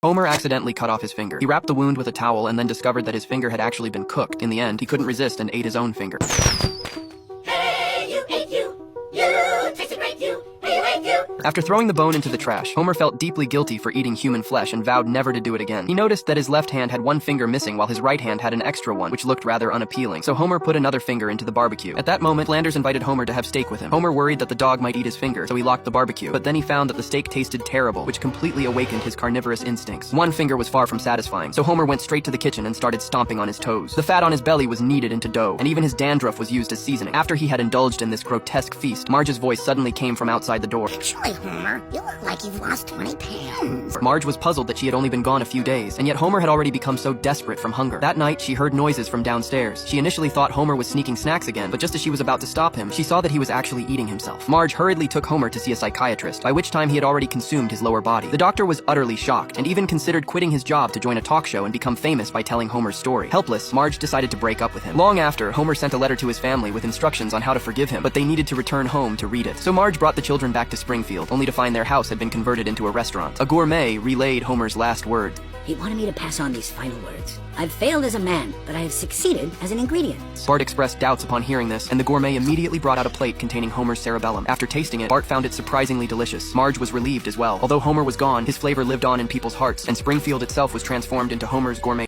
Homer accidentally cut off his finger. He wrapped the wound with a towel and then discovered that his finger had actually been cooked. In the end, he couldn't resist and ate his own finger. Hey, you ate you! You tasted great, you! Hey, you ate you! After throwing the bone into the trash, Homer felt deeply guilty for eating human flesh and vowed never to do it again. He noticed that his left hand had one finger missing while his right hand had an extra one, which looked rather unappealing. So Homer put another finger into the barbecue. At that moment, Flanders invited Homer to have steak with him. Homer worried that the dog might eat his finger, so he locked the barbecue. But then he found that the steak tasted terrible, which completely awakened his carnivorous instincts. One finger was far from satisfying, so Homer went straight to the kitchen and started stomping on his toes. The fat on his belly was kneaded into dough, and even his dandruff was used as seasoning. After he had indulged in this grotesque feast, Marge's voice suddenly came from outside the door. Actually, Homer, you look like you've lost 20 pounds. Marge was puzzled that she had only been gone a few days, and yet Homer had already become so desperate from hunger. That night, she heard noises from downstairs. She initially thought Homer was sneaking snacks again, but just as she was about to stop him, she saw that he was actually eating himself. Marge hurriedly took Homer to see a psychiatrist, by which time he had already consumed his lower body. The doctor was utterly shocked, and even considered quitting his job to join a talk show and become famous by telling Homer's story. Helpless, Marge decided to break up with him. Long after, Homer sent a letter to his family with instructions on how to forgive him, but they needed to return home to read it. So Marge brought the children back to Springfield, only to find their house had been converted into a restaurant. A gourmet relayed Homer's last words. He wanted me to pass on these final words. I've failed as a man, but I have succeeded as an ingredient. Bart expressed doubts upon hearing this, and the gourmet immediately brought out a plate containing Homer's cerebellum. After tasting it, Bart found it surprisingly delicious. Marge was relieved as well. Although Homer was gone, his flavor lived on in people's hearts, and Springfield itself was transformed into Homer's gourmet